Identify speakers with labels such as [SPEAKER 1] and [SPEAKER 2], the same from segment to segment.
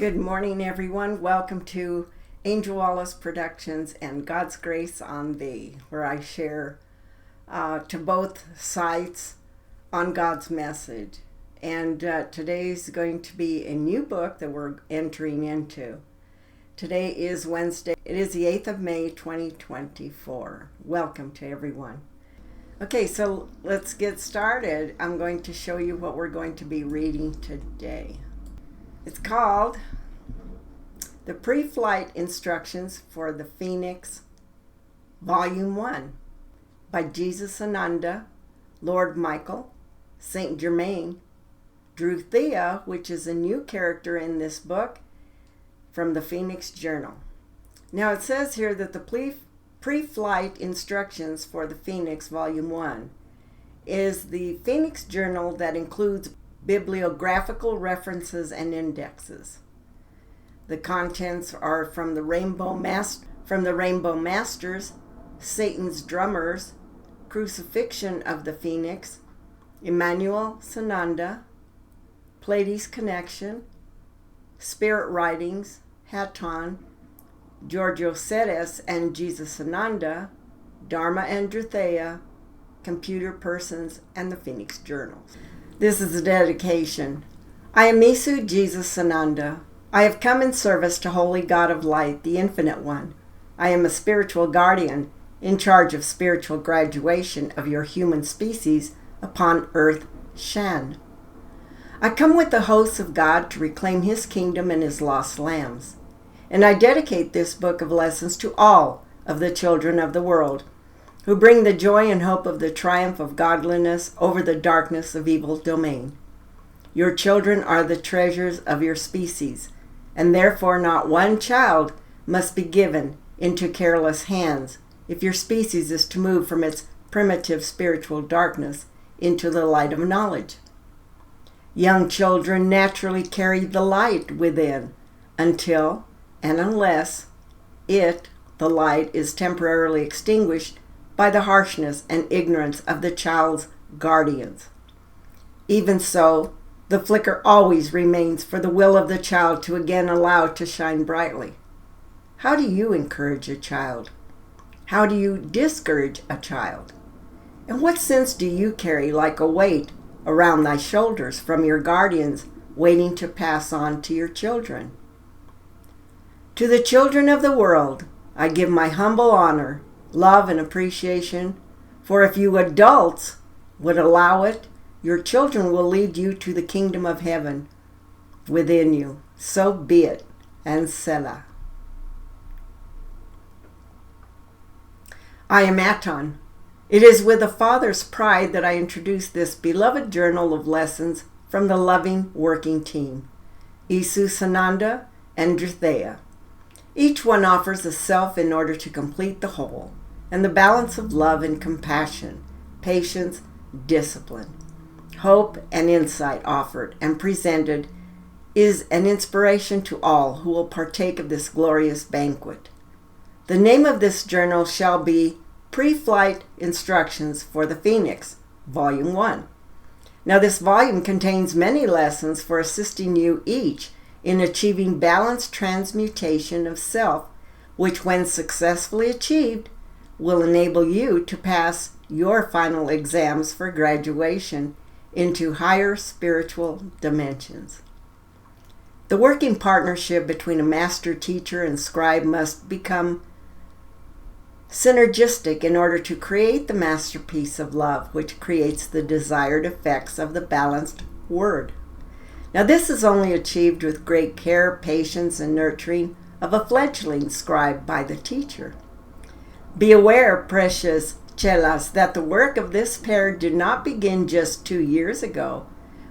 [SPEAKER 1] Good morning, everyone. Welcome to Angel Wallace Productions and God's Grace on Thee, where I share to both sides on God's message. And today's going to be a new book that we're entering into. Today is Wednesday. It is the 8th of May, 2024. Welcome to everyone. Okay, so let's get started. I'm going to show you what we're going to be reading today. It's called The Pre-Flight Instructions for the Phoenix, Volume 1, by Jesus Ananda, Lord Michael, Saint Germain, Druthea, which is a new character in this book, from the Phoenix Journal. Now it says here that the pre-flight instructions for the Phoenix, Volume 1, is the Phoenix Journal that includes bibliographical references and indexes. The contents are from the Rainbow Masters, Satan's Drummers, Crucifixion of the Phoenix, Emmanuel Sananda, Pleiades Connection, Spirit Writings, Hatton, Giorgio Ceres and Jesus Ananda, Dharma and Druthea, Computer Persons, and the Phoenix Journals. This is a dedication. I am Isu Jesus Ananda. I have come in service to Holy God of Light, the Infinite One. I am a spiritual guardian in charge of spiritual graduation of your human species upon Earth Shan. I come with the hosts of God to reclaim His kingdom and His lost lambs. And I dedicate this book of lessons to all of the children of the world who bring the joy and hope of the triumph of godliness over the darkness of evil domain. Your children are the treasures of your species, and therefore not one child must be given into careless hands if your species is to move from its primitive spiritual darkness into the light of knowledge. Young children naturally carry the light within until and unless the light, is temporarily extinguished by the harshness and ignorance of the child's guardians. Even so, the flicker always remains for the will of the child to again allow to shine brightly. How do you encourage a child? How do you discourage a child? And what sense do you carry like a weight around thy shoulders from your guardians waiting to pass on to your children? To the children of the world, I give my humble honor, love, and appreciation, for if you adults would allow it, your children will lead you to the kingdom of heaven within you. So be it, and Selah. I am Hatton. It is with a father's pride that I introduce this beloved journal of lessons from the loving working team, Isu Sananda and Druthea. Each one offers a self in order to complete the whole, and the balance of love and compassion, patience, discipline, hope, and insight offered and presented is an inspiration to all who will partake of this glorious banquet. The name of this journal shall be Pre-Flight Instructions for the Phoenix, Volume 1. Now this volume contains many lessons for assisting you each in achieving balanced transmutation of self, which when successfully achieved, will enable you to pass your final exams for graduation into higher spiritual dimensions. The working partnership between a master teacher and scribe must become synergistic in order to create the masterpiece of love, which creates the desired effects of the balanced word. Now this is only achieved with great care, patience, and nurturing of a fledgling scribe by the teacher. Be aware, precious chelas, that the work of this pair did not begin just 2 years ago,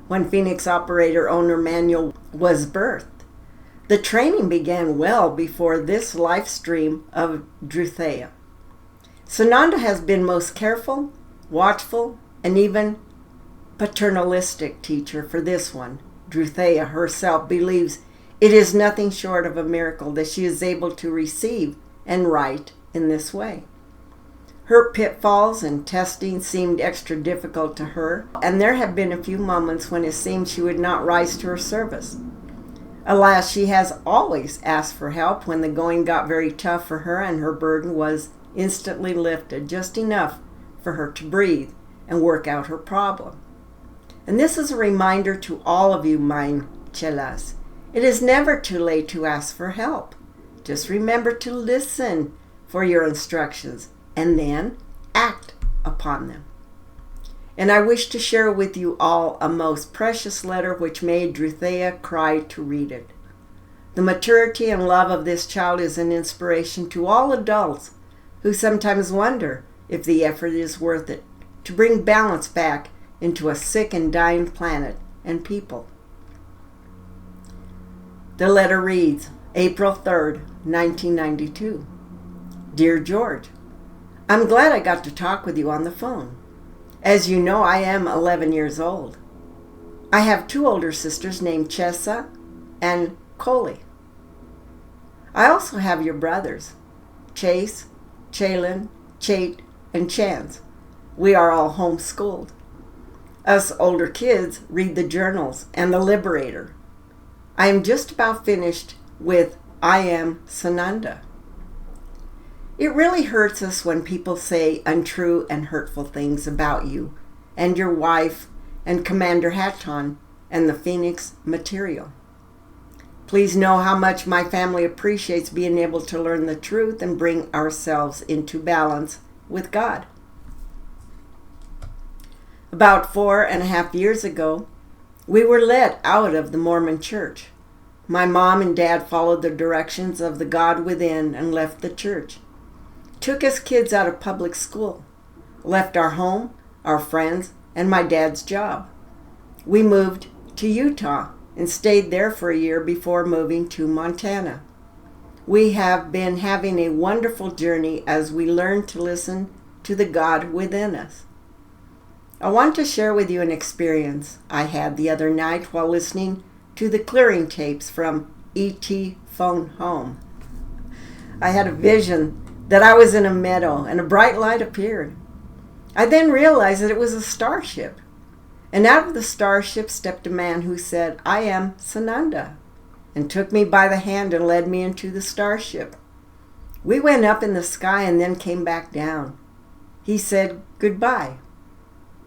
[SPEAKER 1] when Phoenix Operator Owner Manual was birthed. The training began well before this life stream of Druthea. Sananda has been most careful, watchful, and even paternalistic teacher for this one. Druthea herself believes it is nothing short of a miracle that she is able to receive and write in this way. Her pitfalls and testing seemed extra difficult to her, and there have been a few moments when it seemed she would not rise to her service. Alas, she has always asked for help when the going got very tough for her, and her burden was instantly lifted, just enough for her to breathe and work out her problem. And this is a reminder to all of you, mine chelas. It is never too late to ask for help. Just remember to listen for your instructions and then act upon them. And I wish to share with you all a most precious letter which made Druthea cry to read it. The maturity and love of this child is an inspiration to all adults who sometimes wonder if the effort is worth it to bring balance back into a sick and dying planet and people. The letter reads, April 3rd, 1992. Dear George, I'm glad I got to talk with you on the phone. As you know, I am 11 years old. I have two older sisters named Chessa and Coley. I also have your brothers, Chase, Chalin, Chate, and Chance. We are all homeschooled. Us older kids read the journals and the Liberator. I am just about finished with I Am Sananda. It really hurts us when people say untrue and hurtful things about you and your wife and Commander Hatton and the Phoenix material. Please know how much my family appreciates being able to learn the truth and bring ourselves into balance with God. About 4.5 years ago, we were let out of the Mormon church. My mom and dad followed the directions of the God within and left the church. Took us kids out of public school, left our home, our friends, and my dad's job. We moved to Utah and stayed there for a year before moving to Montana. We have been having a wonderful journey as we learn to listen to the God within us. I want to share with you an experience I had the other night while listening to the clearing tapes from E.T. Phone Home. I had a vision that I was in a meadow and a bright light appeared. I then realized that it was a starship. And out of the starship stepped a man who said, I am Sananda, and took me by the hand and led me into the starship. We went up in the sky and then came back down. He said goodbye.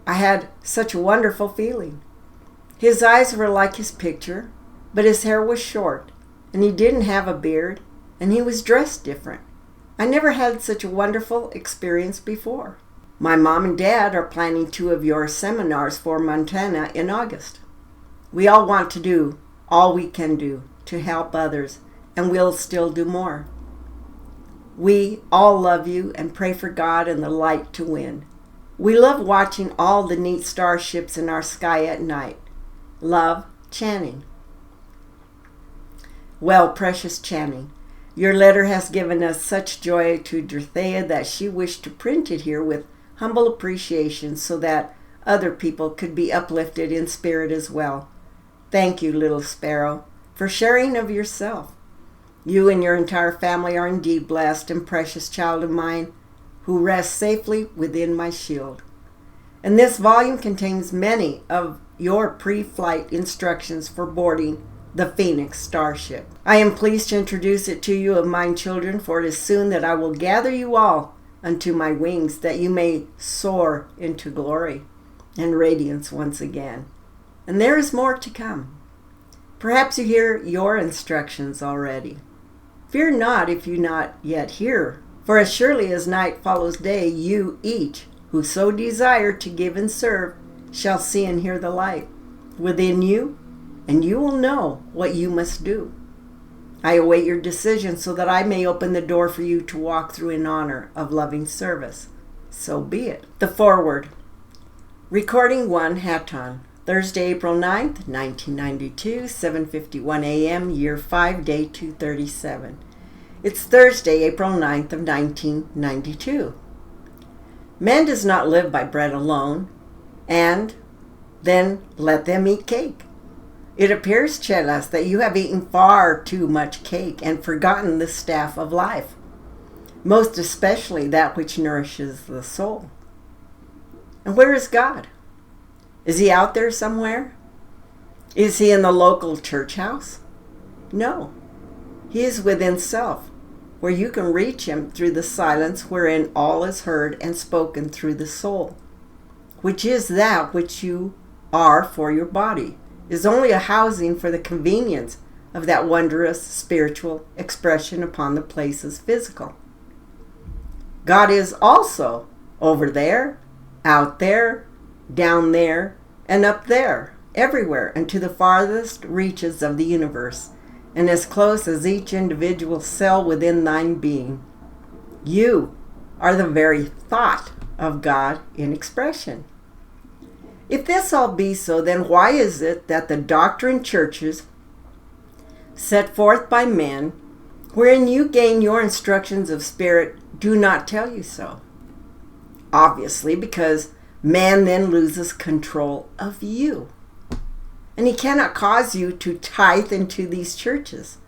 [SPEAKER 1] I had such a wonderful feeling. His eyes were like his picture, but his hair was short, and he didn't have a beard, and he was dressed different. I never had such a wonderful experience before. My mom and dad are planning 2 of your seminars for Montana in August. We all want to do all we can do to help others, and we'll still do more. We all love you and pray for God and the light to win. We love watching all the neat starships in our sky at night. Love, Channing. Well, precious Channing, your letter has given us such joy to Druthea that she wished to print it here with humble appreciation so that other people could be uplifted in spirit as well. Thank you, little sparrow, for sharing of yourself. You and your entire family are indeed blessed and precious child of mine who rests safely within my shield. And this volume contains many of your pre-flight instructions for boarding the Phoenix starship. I am pleased to introduce it to you of mine children, for it is soon that I will gather you all unto my wings, that you may soar into glory and radiance once again. And there is more to come. Perhaps you hear your instructions already. Fear not if you not yet hear, for as surely as night follows day, you each, who so desire to give and serve, shall see and hear the light within you, and you will know what you must do. I await your decision so that I may open the door for you to walk through in honor of loving service. So be it. The foreword. Recording 1, Hatton. Thursday, April 9th, 1992, 7:51 a.m., Year 5, Day 237. It's Thursday, April 9th of 1992. Man does not live by bread alone, and then let them eat cake. It appears, chelas, that you have eaten far too much cake and forgotten the staff of life, most especially that which nourishes the soul. And where is God? Is he out there somewhere? Is he in the local church house? No. He is within self, where you can reach him through the silence wherein all is heard and spoken through the soul, which is that which you are for your body, is only a housing for the convenience of that wondrous spiritual expression upon the places physical. God is also over there, out there, down there, and up there, everywhere, and to the farthest reaches of the universe, and as close as each individual cell within thine being. You are the very thought of God in expression. If this all be so, then why is it that the doctrine churches set forth by men, wherein you gain your instructions of spirit, do not tell you so? Obviously, because man then loses control of you. And he cannot cause you to tithe into these churches,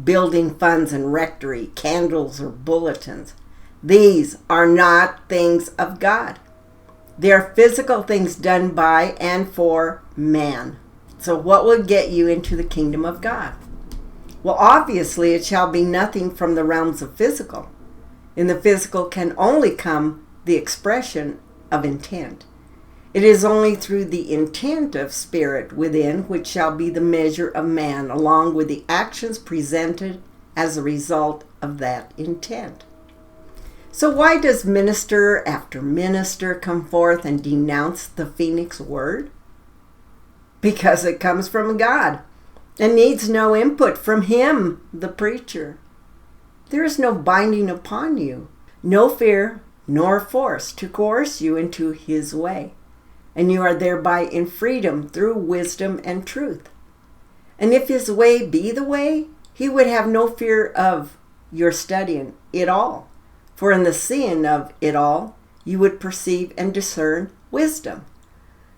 [SPEAKER 1] building funds and rectory, candles or bulletins. These are not things of God. They are physical things done by and for man. So what will get you into the kingdom of God? Well, obviously it shall be nothing from the realms of physical. In the physical can only come the expression of intent. It is only through the intent of spirit within which shall be the measure of man, along with the actions presented as a result of that intent. So why does minister after minister come forth and denounce the Phoenix word? Because it comes from God and needs no input from him, the preacher. There is no binding upon you, no fear nor force to coerce you into his way, and you are thereby in freedom through wisdom and truth. And if his way be the way, he would have no fear of your studying it all. For in the seeing of it all, you would perceive and discern wisdom.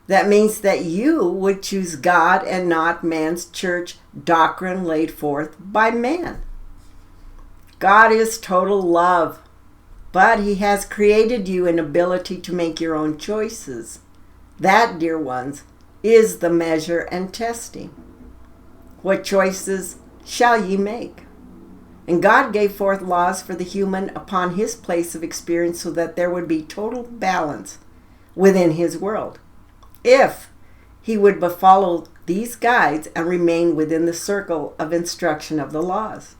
[SPEAKER 1] That means that you would choose God and not man's church doctrine laid forth by man. God is total love, but he has created you an ability to make your own choices. That, dear ones, is the measure and testing. What choices shall ye make? And God gave forth laws for the human upon his place of experience so that there would be total balance within his world, if he would but follow these guides and remain within the circle of instruction of the laws.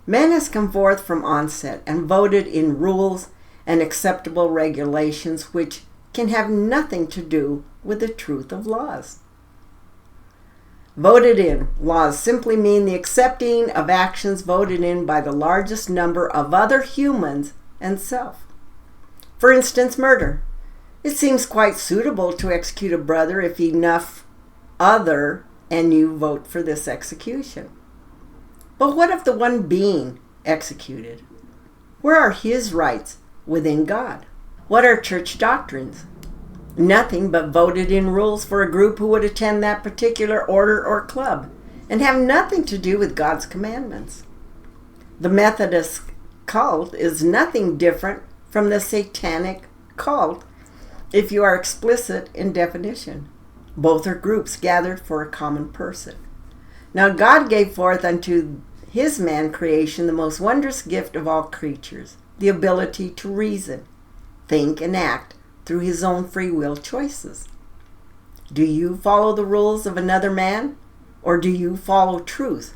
[SPEAKER 1] Man has come forth from onset and voted in rules and acceptable regulations which can have nothing to do with the truth of laws. Voted in laws simply mean the accepting of actions voted in by the largest number of other humans and self. For instance, murder. It seems quite suitable to execute a brother if enough other and you vote for this execution. But what of the one being executed? Where are his rights within God? What are church doctrines? Nothing but voted in rules for a group who would attend that particular order or club and have nothing to do with God's commandments. The Methodist cult is nothing different from the satanic cult if you are explicit in definition. Both are groups gathered for a common person. Now God gave forth unto his man creation the most wondrous gift of all creatures, the ability to reason, think, and act through his own free will choices. Do you follow the rules of another man, or do you follow truth,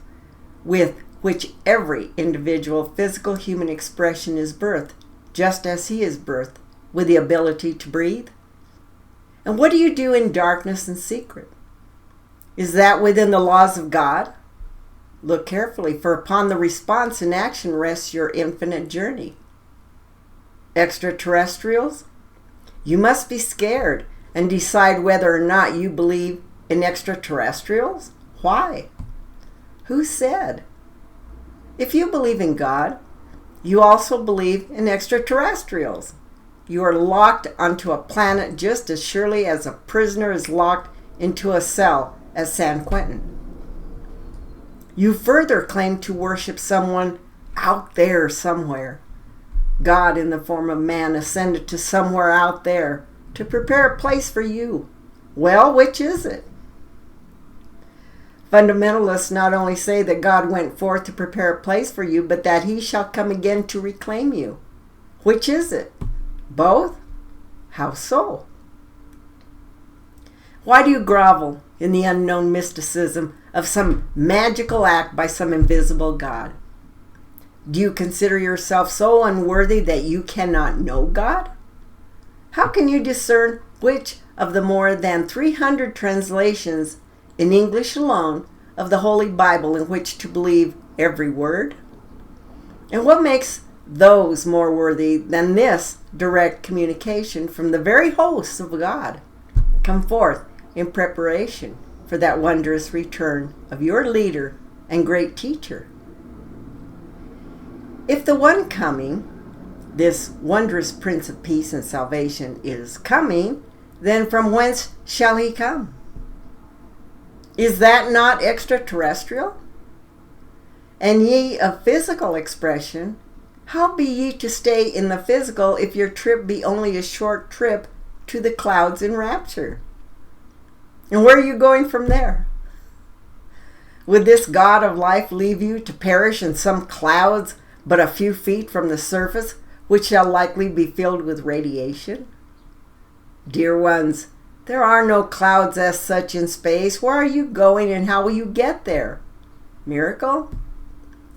[SPEAKER 1] with which every individual physical human expression is birthed, just as he is birthed, with the ability to breathe? And what do you do in darkness and secret? Is that within the laws of God? Look carefully, for upon the response and action rests your infinite journey. Extraterrestrials? You must be scared and decide whether or not you believe in extraterrestrials. Why? Who said? If you believe in God, you also believe in extraterrestrials. You are locked onto a planet just as surely as a prisoner is locked into a cell at San Quentin. You further claim to worship someone out there somewhere. God in the form of man ascended to somewhere out there to prepare a place for you. Well, which is it? Fundamentalists not only say that God went forth to prepare a place for you, but that he shall come again to reclaim you. Which is it? Both? How so? Why do you grovel in the unknown mysticism of some magical act by some invisible God? Do you consider yourself so unworthy that you cannot know God? How can you discern which of the more than 300 translations in English alone of the Holy Bible in which to believe every word? And what makes those more worthy than this direct communication from the very hosts of God come forth in preparation for that wondrous return of your leader and great teacher? If the one coming, this wondrous Prince of Peace and Salvation, is coming, then from whence shall he come? Is that not extraterrestrial? And ye of physical expression, how be ye to stay in the physical if your trip be only a short trip to the clouds in rapture? And where are you going from there? Would this God of life leave you to perish in some clouds but a few feet from the surface, which shall likely be filled with radiation? Dear ones, there are no clouds as such in space. Where are you going and how will you get there? Miracle?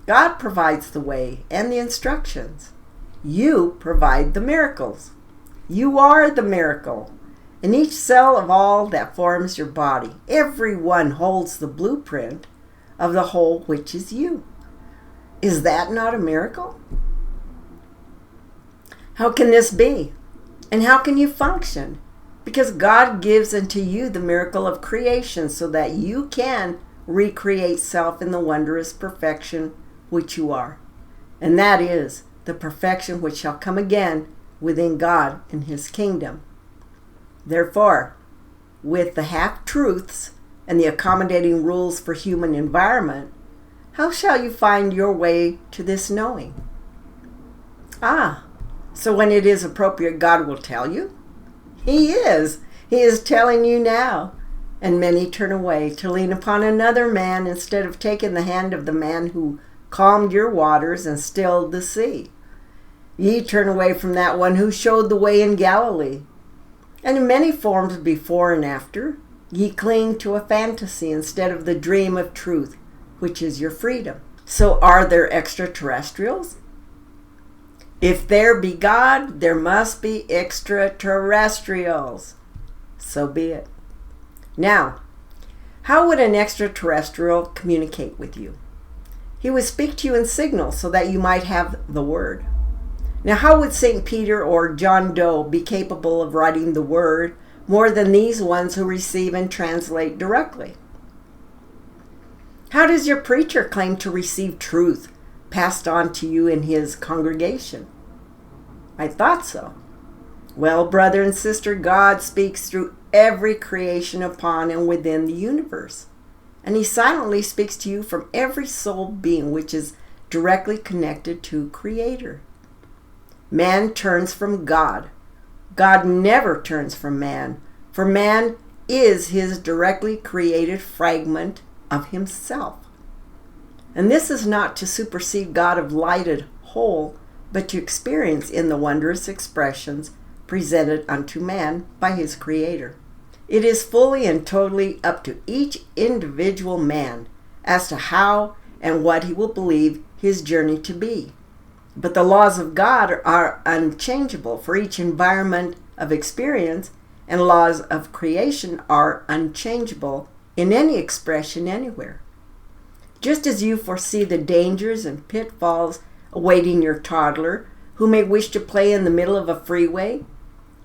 [SPEAKER 1] God provides the way and the instructions. You provide the miracles. You are the miracle. In each cell of all that forms your body, every one holds the blueprint of the whole which is you. Is that not a miracle? How can this be? And how can you function? Because God gives unto you the miracle of creation so that you can recreate self in the wondrous perfection which you are. And that is the perfection which shall come again within God and his kingdom. Therefore, with the half-truths and the accommodating rules for human environment, how shall you find your way to this knowing? So when it is appropriate, God will tell you? He is. He is telling you now. And many turn away to lean upon another man instead of taking the hand of the man who calmed your waters and stilled the sea. Ye turn away from that one who showed the way in Galilee. And in many forms before and after, ye cling to a fantasy instead of the dream of truth, which is your freedom. So are there extraterrestrials? If there be God, there must be extraterrestrials. So be it. Now, how would an extraterrestrial communicate with you? He would speak to you in signals so that you might have the word. Now, how would St. Peter or John Doe be capable of writing the word more than these ones who receive and translate directly? How does your preacher claim to receive truth passed on to you in his congregation? I thought so. Well, brother and sister, God speaks through every creation upon and within the universe. And he silently speaks to you from every soul being which is directly connected to Creator. Man turns from God. God never turns from man, for man is his directly created fragment of himself. And this is not to supersede God of lighted whole, but to experience in the wondrous expressions presented unto man by his Creator. It is fully and totally up to each individual man as to how and what he will believe his journey to be. But the laws of God are unchangeable for each environment of experience, and laws of creation are unchangeable in any expression anywhere. Just as you foresee the dangers and pitfalls awaiting your toddler who may wish to play in the middle of a freeway,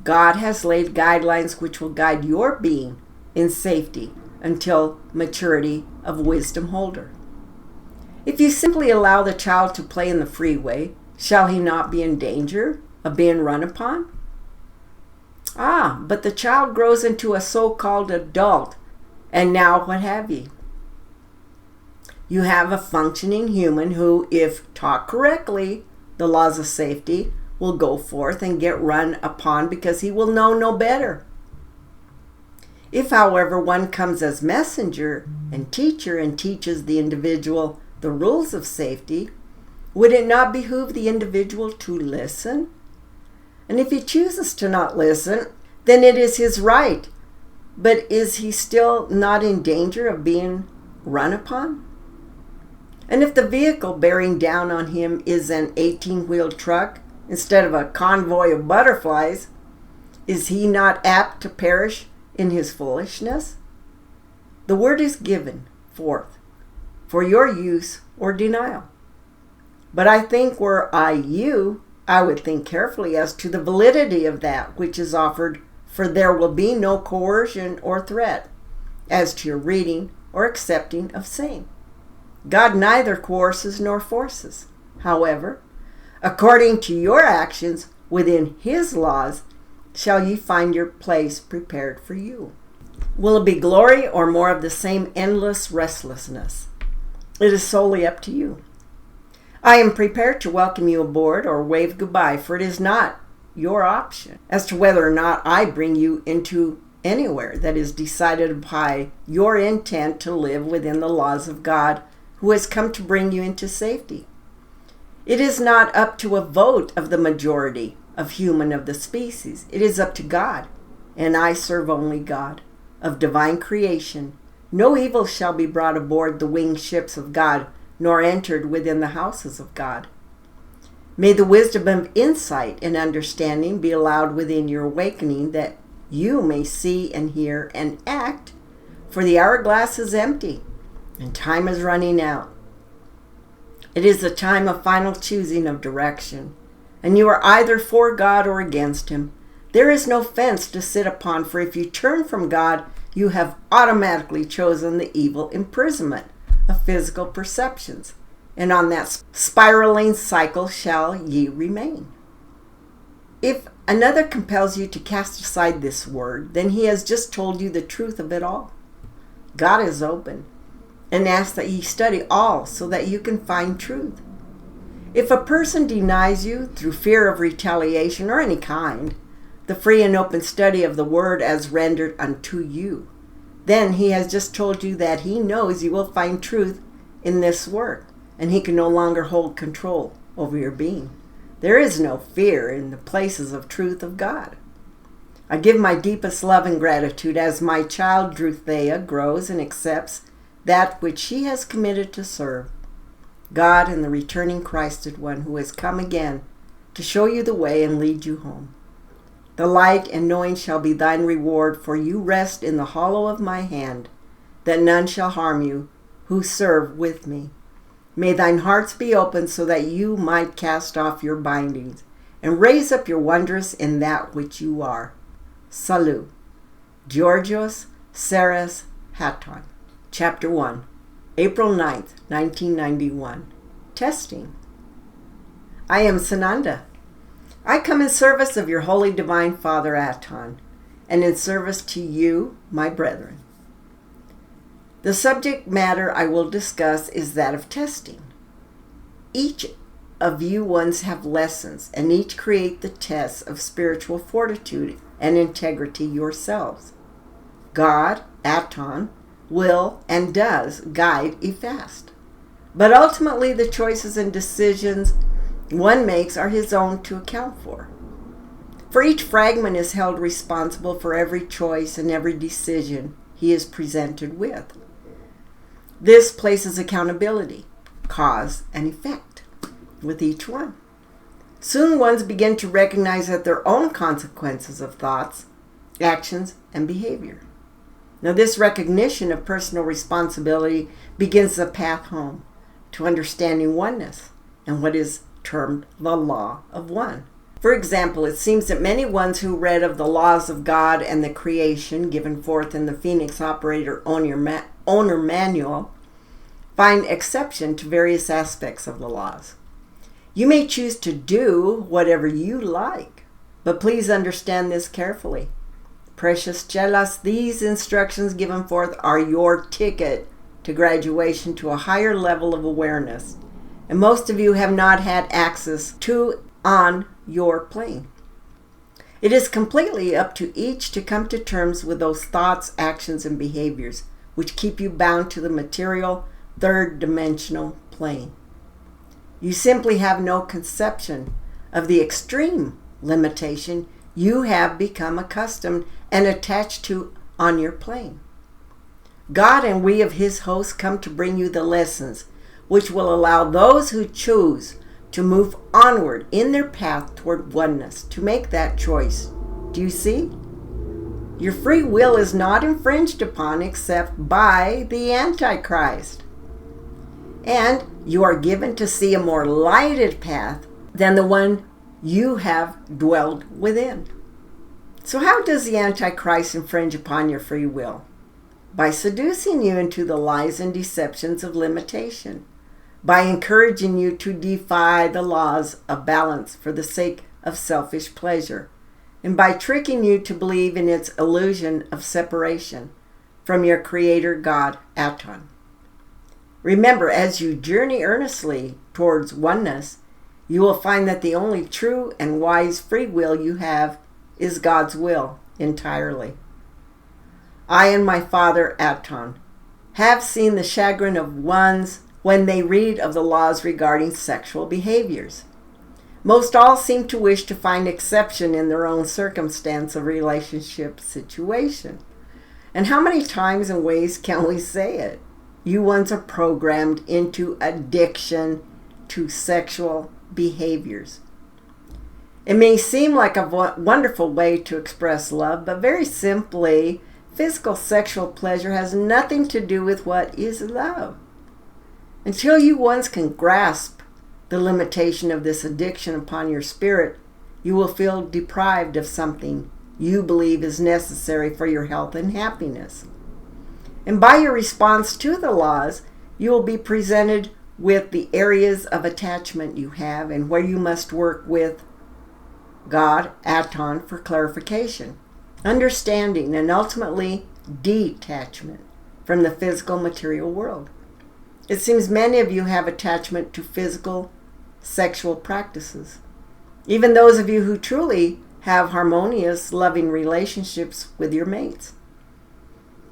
[SPEAKER 1] God has laid guidelines which will guide your being in safety until maturity of wisdom holder. If you simply allow the child to play in the freeway, shall he not be in danger of being run upon? But the child grows into a so-called adult, and now what have ye? You have a functioning human who, if taught correctly, the laws of safety, will go forth and get run upon because he will know no better. If, however, one comes as messenger and teacher and teaches the individual the rules of safety, would it not behoove the individual to listen? And if he chooses to not listen, then it is his right. But is he still not in danger of being run upon? And if the vehicle bearing down on him is an 18-wheeled truck instead of a convoy of butterflies, is he not apt to perish in his foolishness? The word is given forth for your use or denial. But I think were I you, I would think carefully as to the validity of that which is offered, for there will be no coercion or threat as to your reading or accepting of same. God neither coerces nor forces. However, according to your actions within his laws, shall ye find your place prepared for you. Will it be glory or more of the same endless restlessness? It is solely up to you. I am prepared to welcome you aboard or wave goodbye, for it is not your option as to whether or not I bring you into anywhere that is decided by your intent to live within the laws of God, who has come to bring you into safety. It is not up to a vote of the majority of human of the species. It is up to God, and I serve only God, of divine creation. No evil shall be brought aboard the winged ships of God, nor entered within the houses of God. May the wisdom of insight and understanding be allowed within your awakening, that you may see and hear and act, for the hourglass is empty, and time is running out. It is the time of final choosing of direction, and you are either for God or against him. There is no fence to sit upon, for if you turn from God, you have automatically chosen the evil imprisonment of physical perceptions, and on that spiraling cycle shall ye remain. If another compels you to cast aside this word, then he has just told you the truth of it all. God is open, and asks that ye study all so that you can find truth. If a person denies you through fear of retaliation or any kind, the free and open study of the word as rendered unto you, then he has just told you that he knows you will find truth in this word, and he can no longer hold control over your being. There is no fear in the places of truth of God. I give my deepest love and gratitude as my child Druthea grows and accepts that which she has committed to serve God and the returning Christed one who has come again to show you the way and lead you home. The light and knowing shall be thine reward, for you rest in the hollow of my hand, that none shall harm you who serve with me. May thine hearts be open so that you might cast off your bindings and raise up your wondrous in that which you are. Salut. Georgios Seres Haton. Chapter 1. April 9th, 1991. Testing. I am Sananda. I come in service of your holy divine Father Aton, and in service to you, my brethren. The subject matter I will discuss is that of testing. Each of you ones have lessons, and each create the tests of spiritual fortitude and integrity yourselves. God, Aton, will and does guide ye fast. But ultimately the choices and decisions one makes are his own to account for. For each fragment is held responsible for every choice and every decision he is presented with. This places accountability, cause and effect, with each one. Soon ones begin to recognize that their own consequences of thoughts, actions, and behavior. Now this recognition of personal responsibility begins the path home to understanding oneness and what is termed the law of one. For example, it seems that many ones who read of the laws of God and the creation given forth in the Phoenix Operator Owner Manual find exception to various aspects of the laws. You may choose to do whatever you like, but please understand this carefully. Precious chelas, these instructions given forth are your ticket to graduation to a higher level of awareness, and most of you have not had access to on your plane. It is completely up to each to come to terms with those thoughts, actions, and behaviors which keep you bound to the material, third-dimensional plane. You simply have no conception of the extreme limitation you have become accustomed and attached to on your plane. God and we of His hosts come to bring you the lessons which will allow those who choose to move onward in their path toward oneness to make that choice. Do you see? Your free will is not infringed upon except by the Antichrist. And you are given to see a more lighted path than the one you have dwelled within. So how does the Antichrist infringe upon your free will? By seducing you into the lies and deceptions of limitation, by encouraging you to defy the laws of balance for the sake of selfish pleasure, and by tricking you to believe in its illusion of separation from your Creator God, ASHTAR. Remember, as you journey earnestly towards oneness, you will find that the only true and wise free will you have is God's will entirely. I and my father, ASHTAR, have seen the chagrin of ones when they read of the laws regarding sexual behaviors. Most all seem to wish to find exception in their own circumstance of relationship situation. And how many times and ways can we say it? You ones are programmed into addiction to sexual behaviors. It may seem like a wonderful way to express love, but very simply, physical sexual pleasure has nothing to do with what is love. Until you once can grasp the limitation of this addiction upon your spirit, you will feel deprived of something you believe is necessary for your health and happiness. And by your response to the laws, you will be presented with the areas of attachment you have and where you must work with God, ASHTAR, for clarification, understanding, and ultimately detachment from the physical material world. It seems many of you have attachment to physical sexual practices. Even those of you who truly have harmonious, loving relationships with your mates.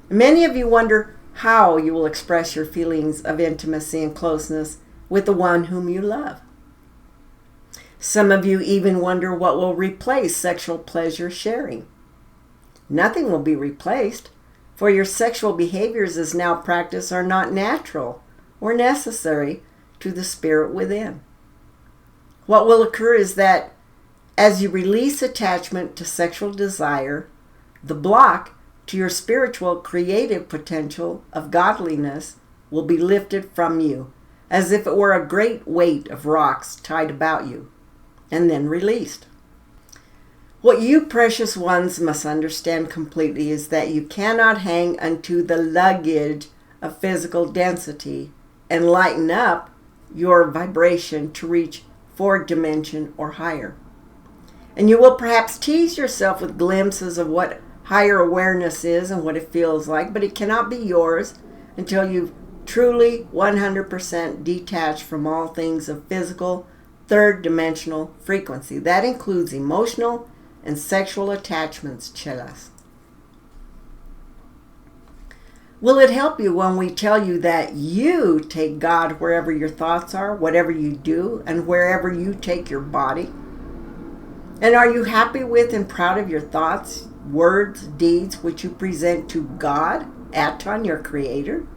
[SPEAKER 1] Many of you wonder how you will express your feelings of intimacy and closeness with the one whom you love. Some of you even wonder what will replace sexual pleasure sharing. Nothing will be replaced, for your sexual behaviors as now practiced are not natural or necessary to the spirit within. What will occur is that as you release attachment to sexual desire, the block to your spiritual creative potential of godliness will be lifted from you, as if it were a great weight of rocks tied about you, and then released. What you precious ones must understand completely is that you cannot hang unto the luggage of physical density and lighten up your vibration to reach fourth dimension or higher. And you will perhaps tease yourself with glimpses of what higher awareness is and what it feels like, but it cannot be yours until you've truly 100% detached from all things of physical, third dimensional frequency. That includes emotional and sexual attachments, chelas. Will it help you when we tell you that you take God wherever your thoughts are, whatever you do, and wherever you take your body? And are you happy with and proud of your thoughts, words, deeds, which you present to God, ASHTAR, your Creator?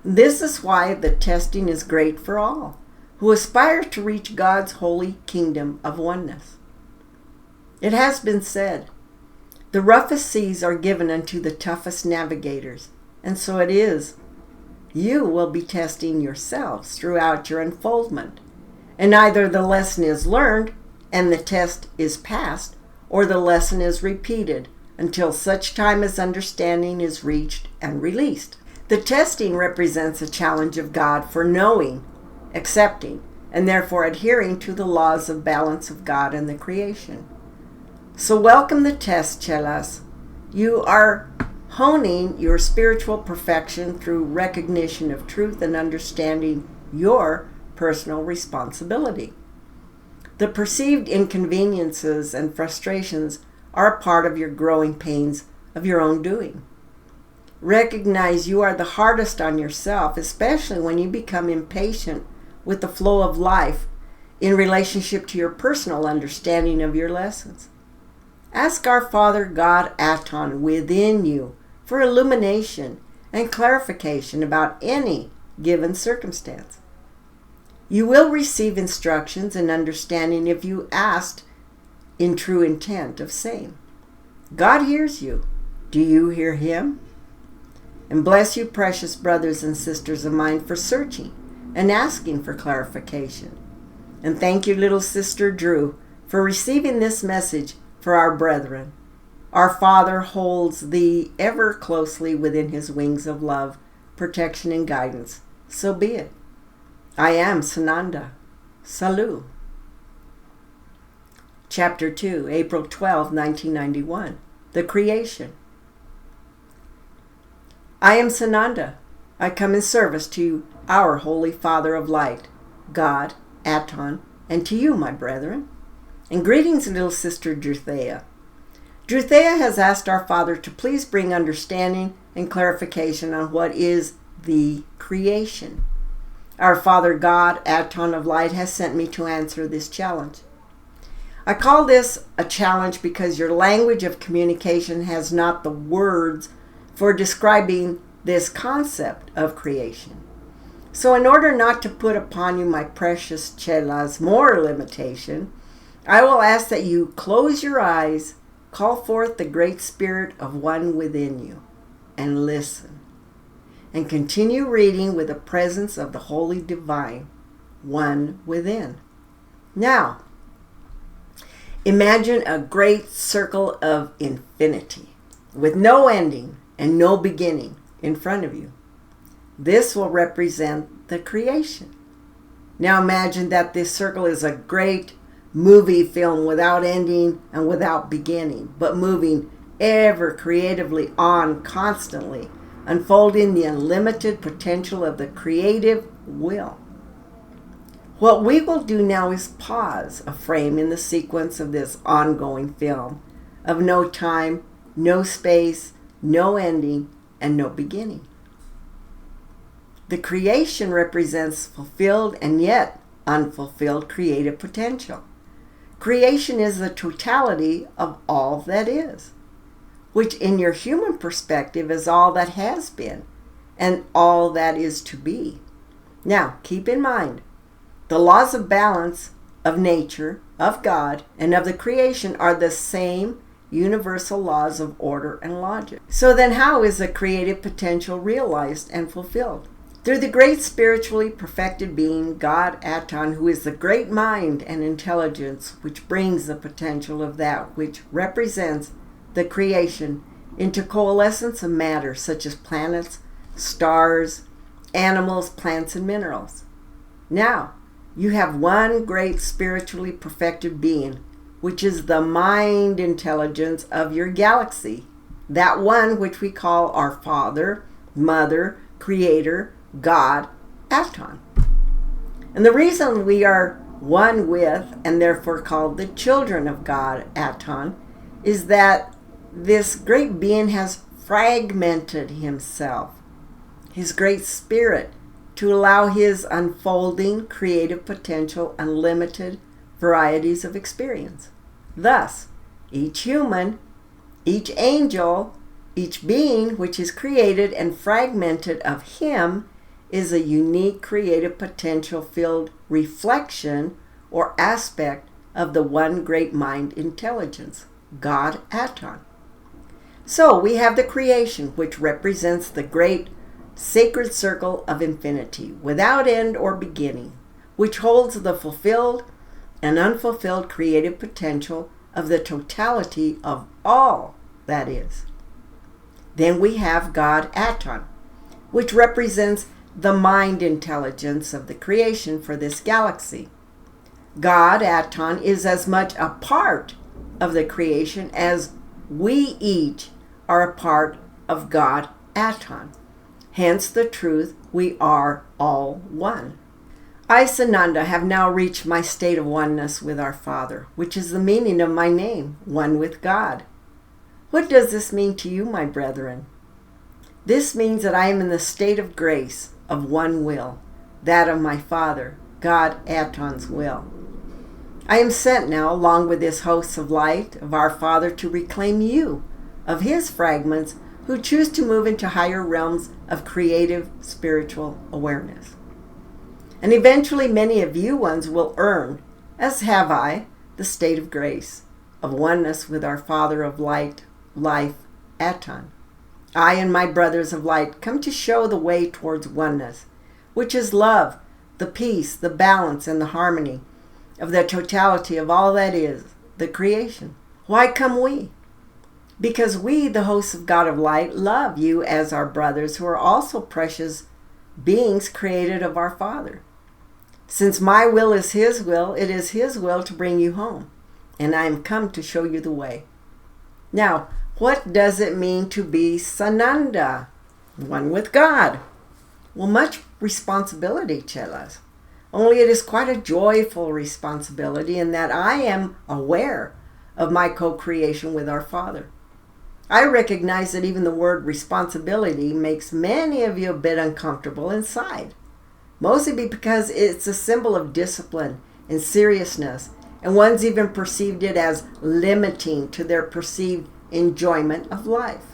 [SPEAKER 1] This is why the testing is great for all who aspire to reach God's holy kingdom of oneness. It has been said, the roughest seas are given unto the toughest navigators, and so it is. You will be testing yourselves throughout your unfoldment, and either the lesson is learned and the test is passed, or the lesson is repeated until such time as understanding is reached and released. The testing represents a challenge of God for knowing, accepting, and therefore adhering to the laws of balance of God and the creation. So welcome the test, chelas. You are honing your spiritual perfection through recognition of truth and understanding your personal responsibility. The perceived inconveniences and frustrations are a part of your growing pains of your own doing. Recognize you are the hardest on yourself, especially when you become impatient with the flow of life in relationship to your personal understanding of your lessons. Ask our Father God Aton within you for illumination and clarification about any given circumstance. You will receive instructions and understanding if you asked in true intent of same. God hears you. Do you hear Him? And bless you, precious brothers and sisters of mine, for searching and asking for clarification. And thank you, little sister Drew, for receiving this message for our brethren. Our Father holds thee ever closely within His wings of love, protection, and guidance. So be it. I am Sananda. Salut. Chapter 2, April 12, 1991. The Creation. I am Sananda. I come in service to our Holy Father of Light, God, Aton, and to you, my brethren. And greetings, little sister Druthea. Druthea has asked our Father to please bring understanding and clarification on what is the creation. Our Father God, Aton of Light, has sent me to answer this challenge. I call this a challenge because your language of communication has not the words for describing this concept of creation. So in order not to put upon you, my precious chelas, more limitation, I will ask that you close your eyes, call forth the great spirit of one within you, and listen. And continue reading with the presence of the Holy Divine, one within. Now, imagine a great circle of infinity with no ending and no beginning in front of you. This will represent the creation. Now imagine that this circle is a great movie film without ending and without beginning, but moving ever creatively on constantly, unfolding the unlimited potential of the creative will. What we will do now is pause a frame in the sequence of this ongoing film of no time, no space, no ending, and no beginning. The creation represents fulfilled and yet unfulfilled creative potential. Creation is the totality of all that is, which in your human perspective is all that has been and all that is to be. Now, keep in mind, the laws of balance of nature, of God, and of the creation are the same universal laws of order and logic. So then how is the creative potential realized and fulfilled? Through the great spiritually perfected being, God Aton, who is the great mind and intelligence which brings the potential of that which represents the creation into coalescence of matter such as planets, stars, animals, plants, and minerals. Now, you have one great spiritually perfected being, which is the mind intelligence of your galaxy, that one which we call our Father, Mother, Creator, God, Aton. And the reason we are one with, and therefore called the children of God, Aton, is that this great being has fragmented himself, his great spirit, to allow his unfolding creative potential unlimited varieties of experience. Thus, each human, each angel, each being which is created and fragmented of him is a unique creative potential-filled reflection or aspect of the one great mind intelligence, God Aton. So we have the creation, which represents the great sacred circle of infinity, without end or beginning, which holds the fulfilled and unfulfilled creative potential of the totality of all that is. Then we have God Aton, which represents the mind intelligence of the creation for this galaxy. God Aton is as much a part of the creation as we each are a part of God Aton. Hence the truth, we are all one. I, Sananda, have now reached my state of oneness with our Father, which is the meaning of my name, one with God. What does this mean to you, my brethren? This means that I am in the state of grace, of one will, that of my Father, God Aton's will. I am sent now, along with this host of light of our Father, to reclaim you, of his fragments, who choose to move into higher realms of creative spiritual awareness. And eventually many of you ones will earn, as have I, the state of grace, of oneness with our Father of light, life, Aton. I and my brothers of light come to show the way towards oneness, which is love, the peace, the balance, and the harmony of the totality of all that is, the creation. Why come we? Because we, the hosts of God of light, love you as our brothers who are also precious beings created of our Father. Since my will is his will, it is his will to bring you home, and I am come to show you the way. Now, what does it mean to be Sananda, one with God? Well, much responsibility, Chelas. Only it is quite a joyful responsibility in that I am aware of my co-creation with our Father. I recognize that even the word responsibility makes many of you a bit uncomfortable inside. Mostly because it's a symbol of discipline and seriousness, and one's even perceived it as limiting to their perceived enjoyment of life.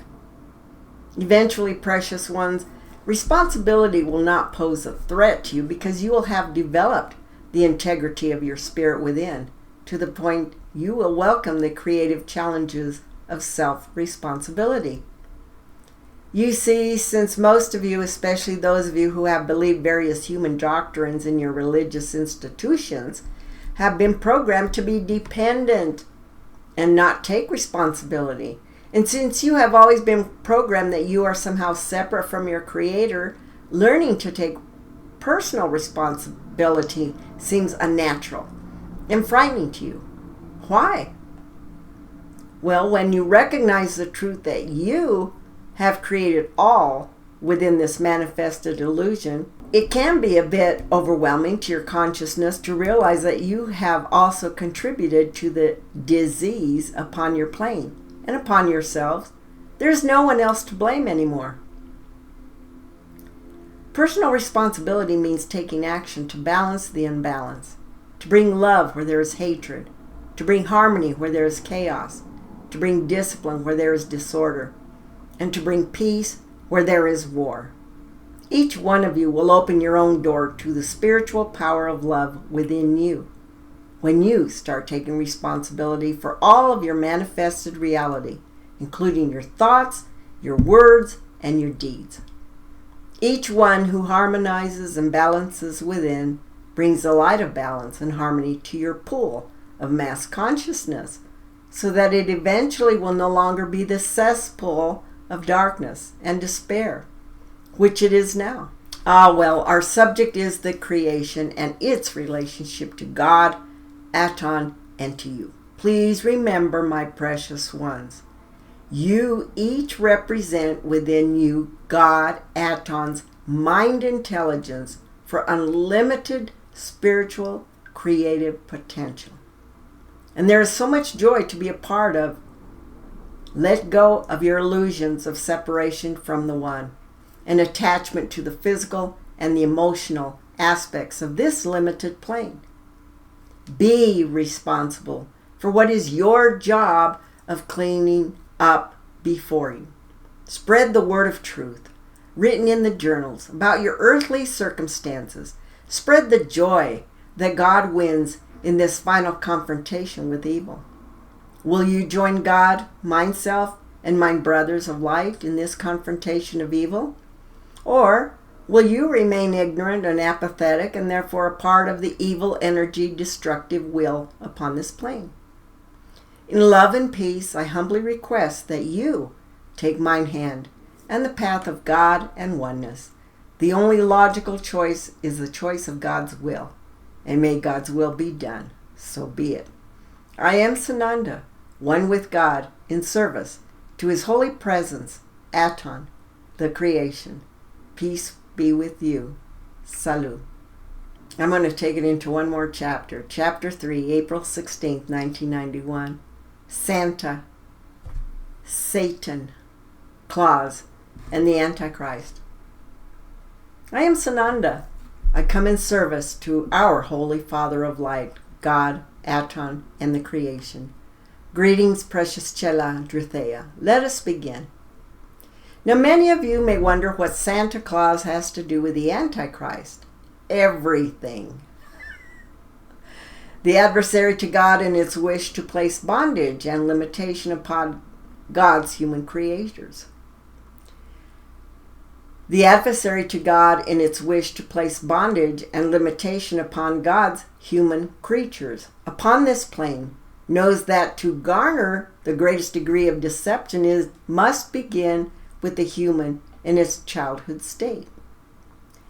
[SPEAKER 1] Eventually, precious ones, responsibility will not pose a threat to you because you will have developed the integrity of your spirit within, to the point you will welcome the creative challenges of self-responsibility. You see, since most of you, especially those of you who have believed various human doctrines in your religious institutions, have been programmed to be dependent and not take responsibility, and since you have always been programmed that you are somehow separate from your Creator, learning to take personal responsibility seems unnatural and frightening to you. Why? Well, when you recognize the truth that you have created all within this manifested illusion, it can be a bit overwhelming to your consciousness to realize that you have also contributed to the disease upon your plane and upon yourselves. There's no one else to blame anymore. Personal responsibility means taking action to balance the imbalance, to bring love where there is hatred, to bring harmony where there is chaos, to bring discipline where there is disorder, and to bring peace where there is war. Each one of you will open your own door to the spiritual power of love within you when you start taking responsibility for all of your manifested reality, including your thoughts, your words, and your deeds. Each one who harmonizes and balances within brings the light of balance and harmony to your pool of mass consciousness, so that it eventually will no longer be the cesspool of darkness and despair, which it is now. Our subject is the creation and its relationship to God, Aton, and to you. Please remember, my precious ones, you each represent within you God, Aton's mind intelligence for unlimited spiritual creative potential. And there is so much joy to be a part of. Let go of your illusions of separation from the one and attachment to the physical and the emotional aspects of this limited plane. Be responsible for what is your job of cleaning up before you. Spread the word of truth, written in the journals, about your earthly circumstances. Spread the joy that God wins in this final confrontation with evil. Will you join God, myself, and my brothers of light in this confrontation of evil? Or will you remain ignorant and apathetic and therefore a part of the evil energy destructive will upon this plane? In love and peace, I humbly request that you take mine hand and the path of God and oneness. The only logical choice is the choice of God's will, and may God's will be done. So be it. I am Sananda, one with God, in service to his holy presence, Aton, the creation. Peace be with you. Salut. I'm going to take it into one more chapter. Chapter 3, April 16th, 1991. Santa, Satan, Claus, and the Antichrist. I am Sananda. I come in service to our Holy Father of Light, God, Aton, and the creation. Greetings, precious Chela Druthea. Let us begin. Now, many of you may wonder what Santa Claus has to do with the Antichrist. Everything. The adversary to God in its wish to place bondage and limitation upon God's human creators. The adversary to God in its wish to place bondage and limitation upon God's human creatures upon this plane knows that to garner the greatest degree of deception must begin with the human in its childhood state.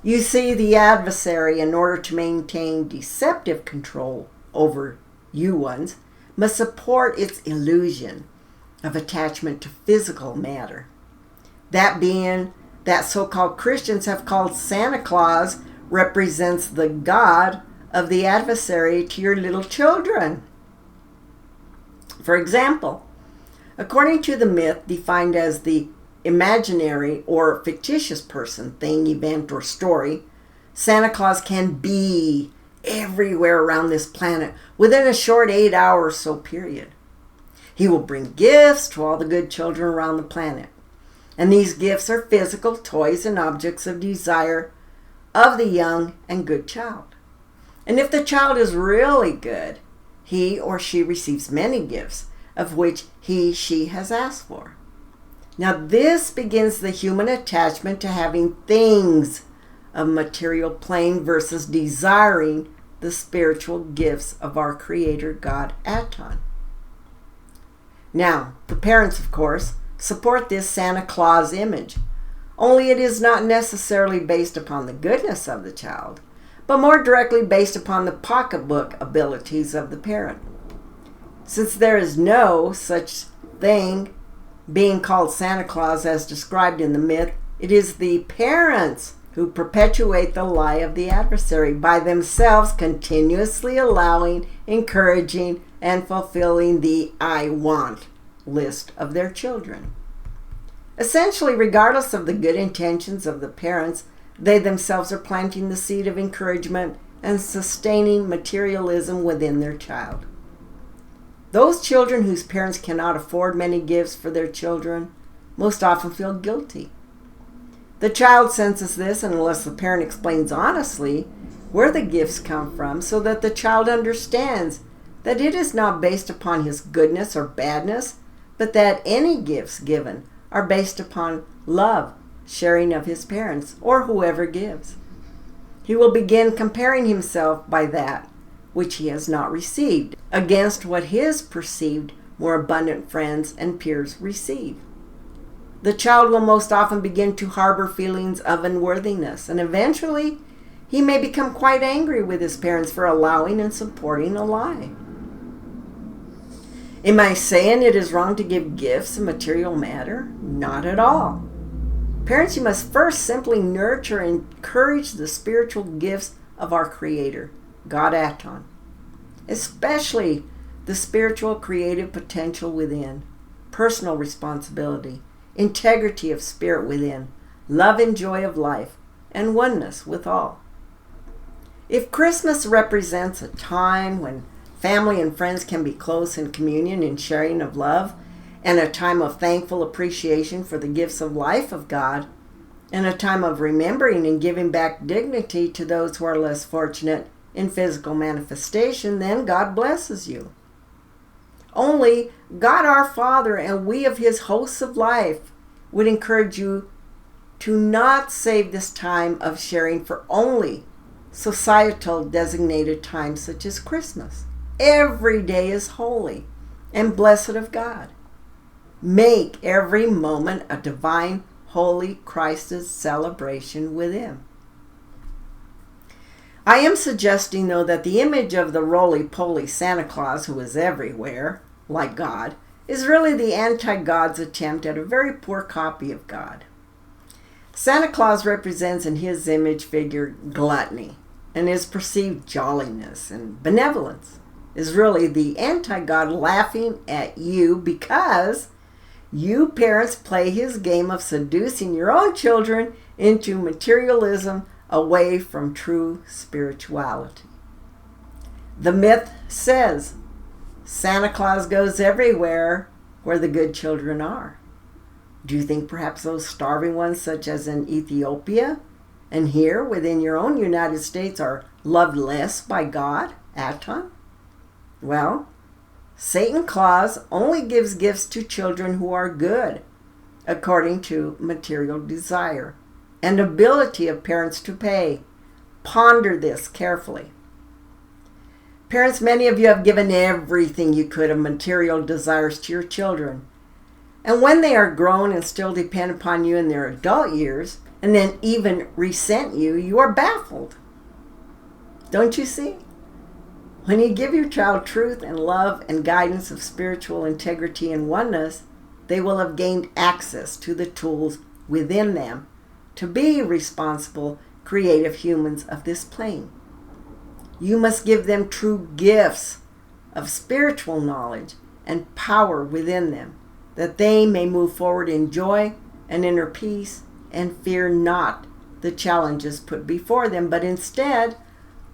[SPEAKER 1] You see, the adversary, in order to maintain deceptive control over you ones, must support its illusion of attachment to physical matter. That being that so-called Christians have called Santa Claus represents the God of the adversary to your little children. For example, according to the myth defined as the imaginary or fictitious person, thing, event, or story, Santa Claus can be everywhere around this planet within a short 8-hour or so period. He will bring gifts to all the good children around the planet. And these gifts are physical toys and objects of desire of the young and good child. And if the child is really good, he or she receives many gifts of which she has asked for. Now this begins the human attachment to having things of material plane versus desiring the spiritual gifts of our Creator God Aton. Now, the parents, of course, support this Santa Claus image, only it is not necessarily based upon the goodness of the child, but more directly based upon the pocketbook abilities of the parent. Since there is no such thing being called Santa Claus as described in the myth, it is the parents who perpetuate the lie of the adversary by themselves continuously allowing, encouraging, and fulfilling the I want list of their children. Essentially, regardless of the good intentions of the parents, they themselves are planting the seed of encouragement and sustaining materialism within their child. Those children whose parents cannot afford many gifts for their children most often feel guilty. The child senses this unless the parent explains honestly where the gifts come from so that the child understands that it is not based upon his goodness or badness, but that any gifts given are based upon love, sharing of his parents, or whoever gives. He will begin comparing himself by that which he has not received against what his perceived more abundant friends and peers receive. The child will most often begin to harbor feelings of unworthiness, and eventually he may become quite angry with his parents for allowing and supporting a lie. Am I saying it is wrong to give gifts of material matter? Not at all. Parents, you must first simply nurture and encourage the spiritual gifts of our Creator, God Aton, especially the spiritual creative potential within, personal responsibility, integrity of spirit within, love and joy of life, and oneness with all. If Christmas represents a time when family and friends can be close in communion and sharing of love, and a time of thankful appreciation for the gifts of life of God, and a time of remembering and giving back dignity to those who are less fortunate in physical manifestation, then God blesses you. Only God our Father and we of His hosts of life would encourage you to not save this time of sharing for only societal designated times such as Christmas. Every day is holy and blessed of God. Make every moment a divine, holy Christ's celebration with Him. I am suggesting, though, that the image of the roly-poly Santa Claus who is everywhere, like God, is really the anti-God's attempt at a very poor copy of God. Santa Claus represents in his image figure gluttony, and his perceived jolliness and benevolence is really the anti-God laughing at you because you parents play his game of seducing your own children into materialism away from true spirituality. The myth says Santa Claus goes everywhere where the good children are. Do you think perhaps those starving ones, such as in Ethiopia and here within your own United States, are loved less by God, ASHTAR? Well, Satan Claus only gives gifts to children who are good, according to material desire and ability of parents to pay. Ponder this carefully. Parents, many of you have given everything you could of material desires to your children. And when they are grown and still depend upon you in their adult years, and then even resent you, you are baffled. Don't you see? When you give your child truth and love and guidance of spiritual integrity and oneness, they will have gained access to the tools within them to be responsible, creative humans of this plane. You must give them true gifts of spiritual knowledge and power within them, that they may move forward in joy and inner peace and fear not the challenges put before them, but instead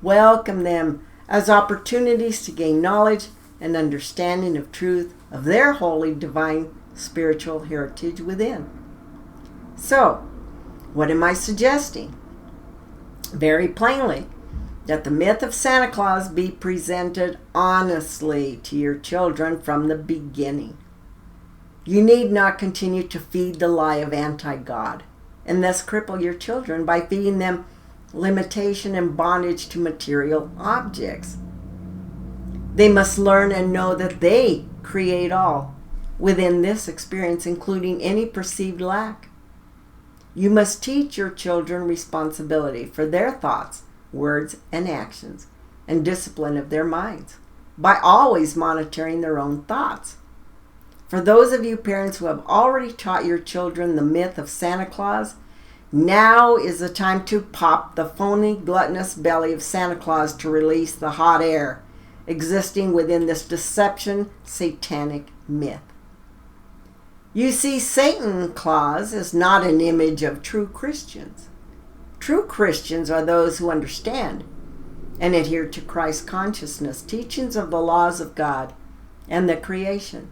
[SPEAKER 1] welcome them as opportunities to gain knowledge and understanding of truth of their holy, divine, spiritual heritage within. So, what am I suggesting? Very plainly, that the myth of Santa Claus be presented honestly to your children from the beginning. You need not continue to feed the lie of anti-God and thus cripple your children by feeding them limitation and bondage to material objects. They must learn and know that they create all within this experience, including any perceived lack. You must teach your children responsibility for their thoughts, words, and actions, and discipline of their minds by always monitoring their own thoughts. For those of you parents who have already taught your children the myth of Santa Claus, now is the time to pop the phony, gluttonous belly of Santa Claus to release the hot air existing within this deception, satanic myth. You see, Satan Claus is not an image of true Christians. True Christians are those who understand and adhere to Christ consciousness, teachings of the laws of God and the creation,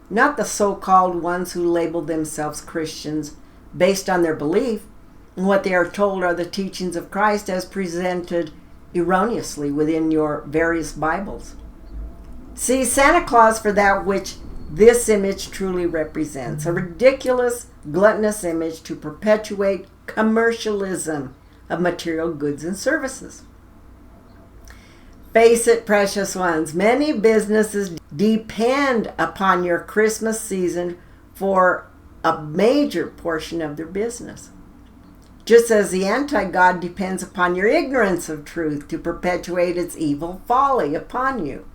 [SPEAKER 1] not the so-called ones who label themselves Christians based on their belief in what they are told are the teachings of Christ as presented erroneously within your various Bibles. See, Santa Claus for that which this image truly represents, a ridiculous, gluttonous image to perpetuate commercialism of material goods and services. Face it, precious ones, many businesses depend upon your Christmas season for a major portion of their business. Just as the anti-God depends upon your ignorance of truth to perpetuate its evil folly upon you.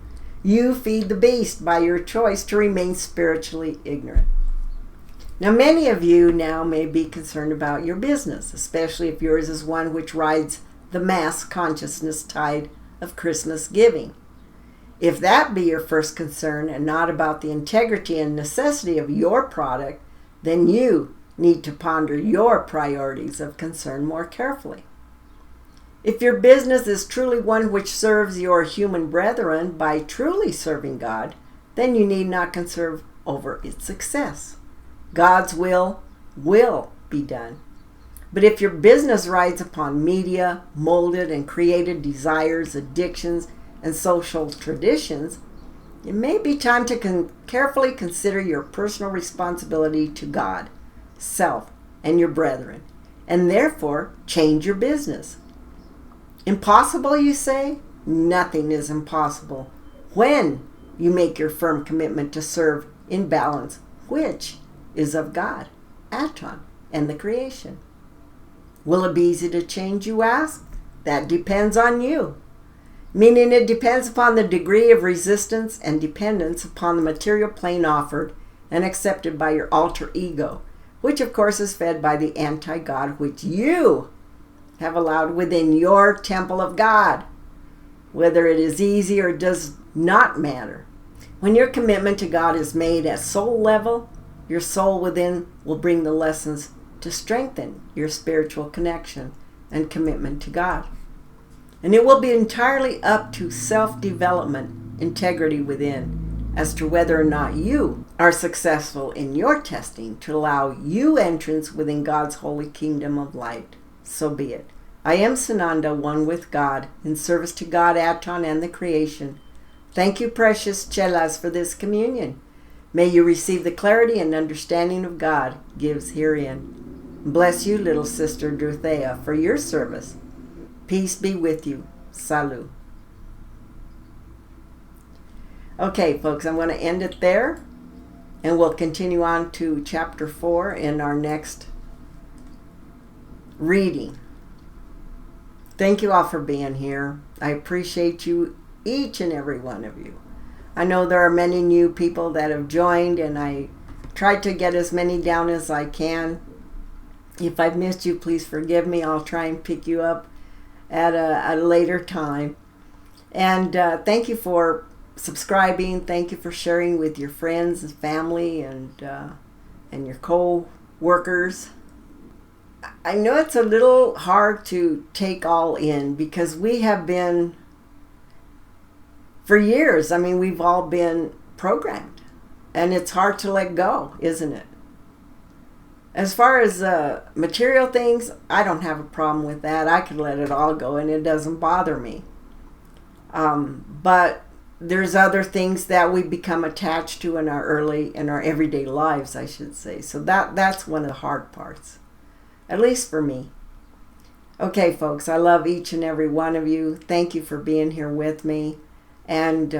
[SPEAKER 1] You feed the beast by your choice to remain spiritually ignorant. Now, many of you now may be concerned about your business, especially if yours is one which rides the mass consciousness tide of Christmas giving. If that be your first concern and not about the integrity and necessity of your product, then you need to ponder your priorities of concern more carefully. If your business is truly one which serves your human brethren by truly serving God, then you need not concern over its success. God's will be done. But if your business rides upon media, molded and created desires, addictions, and social traditions, it may be time to carefully consider your personal responsibility to God, self, and your brethren, and therefore change your business. Impossible, you say? Nothing is impossible when you make your firm commitment to serve in balance, which is of God, ASHTAR, and the creation. Will it be easy to change, you ask? That depends on you. Meaning it depends upon the degree of resistance and dependence upon the material plane offered and accepted by your alter ego, which of course is fed by the anti-God which you have allowed within your temple of God. Whether it is easy or does not matter. When your commitment to God is made at soul level, your soul within will bring the lessons to strengthen your spiritual connection and commitment to God. And it will be entirely up to self-development, integrity within, as to whether or not you are successful in your testing to allow you entrance within God's holy kingdom of light. So be it. I am Sananda, one with God, in service to God, Aton, and the creation. Thank you, precious chelas, for this communion. May you receive the clarity and understanding of God gives herein. Bless you, little sister Druthea, for your service. Peace be with you. Salut. Okay, folks, I'm going to end it there, and we'll continue on to chapter 4 in our next reading. Thank you all for being here. I appreciate you, each and every one of you. I know there are many new people that have joined, and I tried to get as many down as I can. If I've missed you, please forgive me. I'll try and pick you up at a later time. And thank you for subscribing. Thank you for sharing with your friends and family and your co-workers. I know it's a little hard to take all in because we have been, for years, I mean, we've all been programmed. And it's hard to let go, isn't it? As far as material things, I don't have a problem with that. I can let it all go and it doesn't bother me. But there's other things that we become attached to in our everyday lives, I should say. So that's one of the hard parts. At least for me. Okay, folks, I love each and every one of you. Thank you for being here with me. And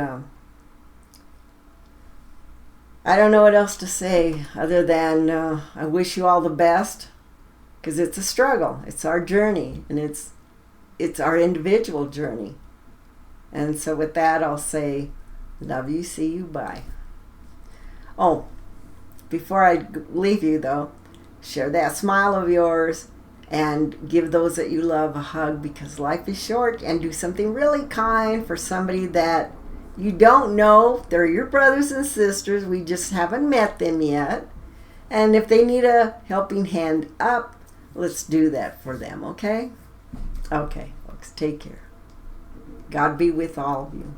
[SPEAKER 1] I don't know what else to say other than I wish you all the best, because it's a struggle. It's our journey, and it's our individual journey. And so with that, I'll say, love you, see you, bye. Oh, before I leave you, though, share that smile of yours and give those that you love a hug, because life is short, and do something really kind for somebody that you don't know. They're your brothers and sisters. We just haven't met them yet. And if they need a helping hand up, let's do that for them, okay? Okay, folks, take care. God be with all of you.